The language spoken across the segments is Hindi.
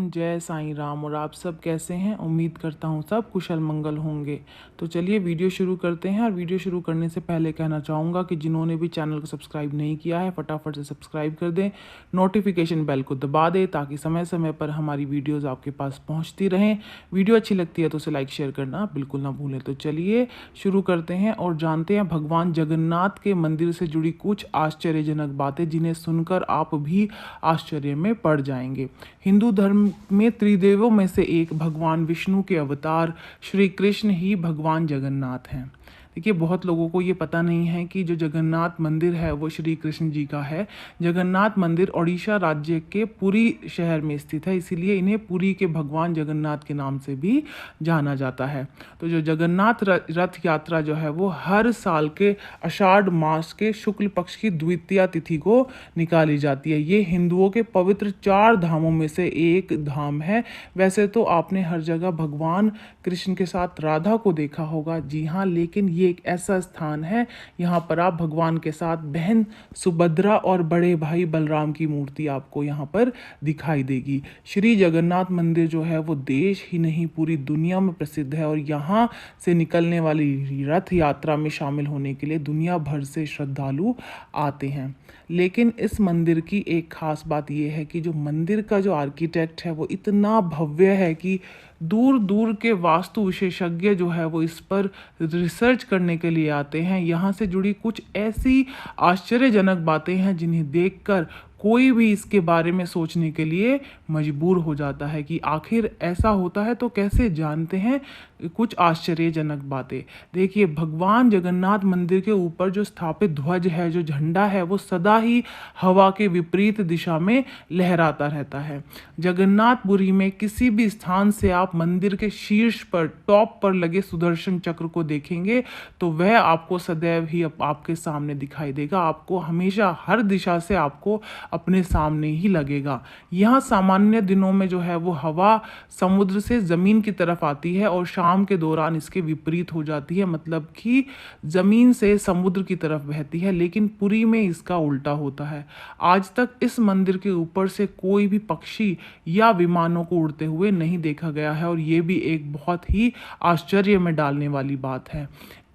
हरिओम, जय साईं राम। और आप सब कैसे हैं? उम्मीद करता हूँ सब कुशल मंगल होंगे। तो चलिए वीडियो शुरू करते हैं। और वीडियो शुरू करने से पहले कहना चाहूँगा कि जिन्होंने भी चैनल को सब्सक्राइब नहीं किया है फटाफट से सब्सक्राइब कर दें, नोटिफिकेशन बेल को दबा दें ताकि समय समय पर हमारी वीडियोज़ आपके पास पहुँचती रहें। वीडियो अच्छी लगती है तो उसे लाइक शेयर करना बिल्कुल ना भूलें। तो चलिए शुरू करते हैं और जानते हैं भगवान जगन्नाथ के मंदिर से जुड़ी कुछ आश्चर्यजनक बातें जिन्हें सुनकर आप भी आश्चर्य में पड़ जाएंगे। हिंदू धर्म में त्रिदेवों में से एक भगवान विष्णु के अवतार श्री कृष्ण ही भगवान जगन्नाथ हैं। देखिए, बहुत लोगों को ये पता नहीं है कि जो जगन्नाथ मंदिर है वो श्री कृष्ण जी का है। जगन्नाथ मंदिर ओडिशा राज्य के पुरी शहर में स्थित है, इसीलिए इन्हें पुरी के भगवान जगन्नाथ के नाम से भी जाना जाता है। तो जो जगन्नाथ रथ यात्रा जो है वो हर साल के आषाढ़ मास के शुक्ल पक्ष की द्वितीया तिथि को निकाली जाती है। ये हिंदुओं के पवित्र 4 धामों में से एक धाम है। वैसे तो आपने हर जगह भगवान कृष्ण के साथ राधा को देखा होगा, जी हाँ, लेकिन ये एक ऐसा स्थान है यहाँ पर आप भगवान के साथ बहन सुभद्रा और बड़े भाई बलराम की मूर्ति आपको यहाँ पर दिखाई देगी। श्री जगन्नाथ मंदिर जो है वो देश ही नहीं पूरी दुनिया में प्रसिद्ध है और यहाँ से निकलने वाली रथ यात्रा में शामिल होने के लिए दुनिया भर से श्रद्धालु आते हैं। लेकिन इस मंदिर की एक खास बात यह है कि जो मंदिर का जो आर्किटेक्ट है वो इतना भव्य है कि दूर दूर के वास्तु विशेषज्ञ जो है वो इस पर रिसर्च करने के लिए आते हैं। यहाँ से जुड़ी कुछ ऐसी आश्चर्यजनक बातें हैं जिन्हें देखकर कोई भी इसके बारे में सोचने के लिए मजबूर हो जाता है कि आखिर ऐसा होता है। तो कैसे जानते हैं कुछ आश्चर्यजनक बातें। देखिए, भगवान जगन्नाथ मंदिर के ऊपर जो स्थापित ध्वज है, जो झंडा है, वो सदा ही हवा के विपरीत दिशा में लहराता रहता है। जगन्नाथपुरी में किसी भी स्थान से आप मंदिर के शीर्ष पर टॉप पर लगे सुदर्शन चक्र को देखेंगे तो वह आपको सदैव ही आपके सामने दिखाई देगा। आपको हमेशा हर दिशा से आपको अपने सामने ही लगेगा। यहाँ सामान्य दिनों में जो है वो हवा समुद्र से ज़मीन की तरफ आती है और शाम के दौरान इसके विपरीत हो जाती है, मतलब कि ज़मीन से समुद्र की तरफ बहती है। लेकिन पुरी में इसका उल्टा होता है। आज तक इस मंदिर के ऊपर से कोई भी पक्षी या विमानों को उड़ते हुए नहीं देखा गया है और ये भी एक बहुत ही आश्चर्य में डालने वाली बात है।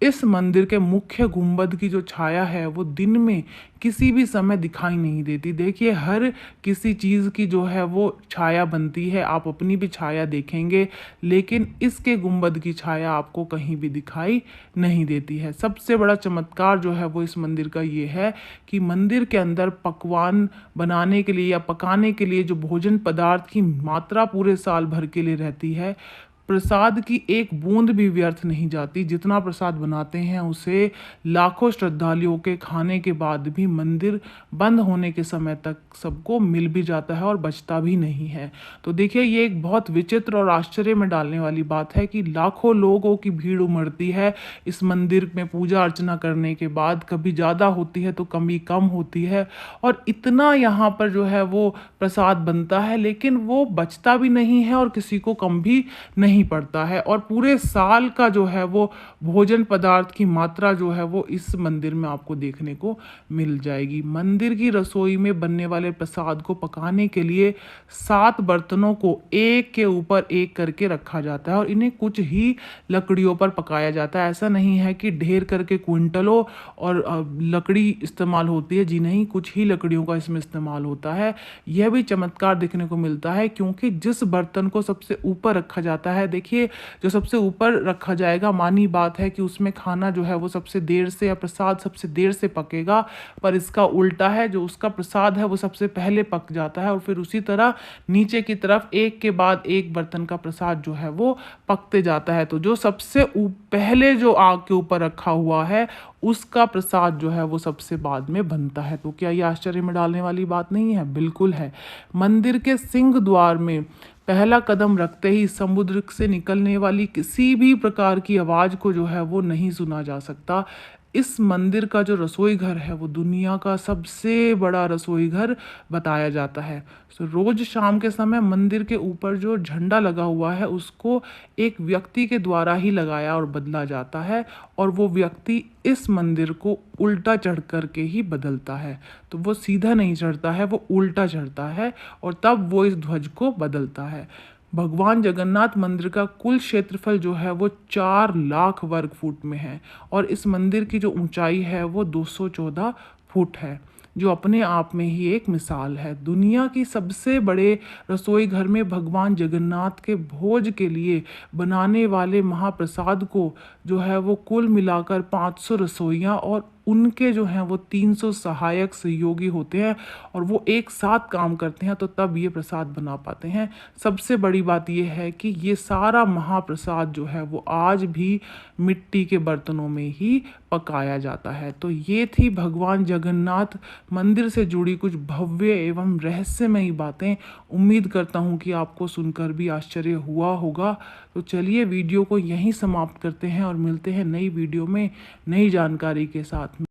इस मंदिर के मुख्य गुंबद की जो छाया है वो दिन में किसी भी समय दिखाई नहीं देती। देखिए, हर किसी चीज़ की जो है वो छाया बनती है, आप अपनी भी छाया देखेंगे, लेकिन इसके गुंबद की छाया आपको कहीं भी दिखाई नहीं देती है। सबसे बड़ा चमत्कार जो है वो इस मंदिर का ये है कि मंदिर के अंदर पकवान बनाने के लिए या पकाने के लिए जो भोजन पदार्थ की मात्रा पूरे साल भर के लिए रहती है, प्रसाद की एक बूंद भी व्यर्थ नहीं जाती। जितना प्रसाद बनाते हैं उसे लाखों श्रद्धालुओं के खाने के बाद भी मंदिर बंद होने के समय तक सबको मिल भी जाता है और बचता भी नहीं है। तो देखिए, ये एक बहुत विचित्र और आश्चर्य में डालने वाली बात है कि लाखों लोगों की भीड़ उमड़ती है इस मंदिर में पूजा अर्चना करने के बाद। कभी ज़्यादा होती है तो कभी कम होती है और इतना यहाँ पर जो है वो प्रसाद बनता है, लेकिन वो बचता भी नहीं है और किसी को कम भी नहीं पड़ता है। और पूरे साल का जो है वो भोजन पदार्थ की मात्रा जो है वो इस मंदिर में आपको देखने को मिल जाएगी। मंदिर की रसोई में बनने वाले प्रसाद को पकाने के लिए 7 बर्तनों को एक के ऊपर एक करके रखा जाता है और इन्हें कुछ ही लकड़ियों पर पकाया जाता है। ऐसा नहीं है कि ढेर करके क्विंटलों और लकड़ी इस्तेमाल होती है, जी नहीं, कुछ ही लकड़ियों का इसमें इस्तेमाल होता है। यह भी चमत्कार देखने को मिलता है क्योंकि जिस बर्तन को सबसे ऊपर रखा जाता है, देखिए, जो सबसे ऊपर रखा जाएगा, मानी बात है कि उसमें खाना जो है वो सबसे देर से या प्रसाद सबसे देर से पकेगा, पर इसका उल्टा है। जो उसका प्रसाद है वो सबसे पहले पक जाता है और फिर उसी तरह नीचे की तरफ एक के बाद एक बर्तन का प्रसाद जो है वो पकते जाता है। तो जो सबसे पहले जो आग के ऊपर रखा हुआ है उसका प्रसाद जो है वो सबसे बाद में बनता है। तो क्या ये आश्चर्य में डालने वाली बात नहीं है? बिल्कुल है। मंदिर के सिंह द्वार में पहला कदम रखते ही समुद्र से निकलने वाली किसी भी प्रकार की आवाज़ को जो है वो नहीं सुना जा सकता। इस मंदिर का जो रसोई घर है वो दुनिया का सबसे बड़ा रसोई घर बताया जाता है। तो रोज शाम के समय मंदिर के ऊपर जो झंडा लगा हुआ है उसको एक व्यक्ति के द्वारा ही लगाया और बदला जाता है, और वो व्यक्ति इस मंदिर को उल्टा चढ़ कर के ही बदलता है। तो वो सीधा नहीं चढ़ता है, वो उल्टा चढ़ता है और तब वो इस ध्वज को बदलता है। भगवान जगन्नाथ मंदिर का कुल क्षेत्रफल जो है वो 4 लाख वर्ग फुट में है, और इस मंदिर की जो ऊंचाई है वो 214 फुट है, जो अपने आप में ही एक मिसाल है। दुनिया की सबसे बड़े रसोई घर में भगवान जगन्नाथ के भोज के लिए बनाने वाले महाप्रसाद को जो है वो कुल मिलाकर 500 रसोइयाँ और उनके जो हैं वो 300 सहायक सहयोगी होते हैं, और वो एक साथ काम करते हैं तो तब ये प्रसाद बना पाते हैं। सबसे बड़ी बात ये है कि ये सारा महाप्रसाद जो है वो आज भी मिट्टी के बर्तनों में ही पकाया जाता है। तो ये थी भगवान जगन्नाथ मंदिर से जुड़ी कुछ भव्य एवं रहस्यमयी बातें। उम्मीद करता हूँ कि आपको सुनकर भी आश्चर्य हुआ होगा। तो चलिए वीडियो को यहीं समाप्त करते हैं और मिलते हैं नई वीडियो में नई जानकारी के साथ।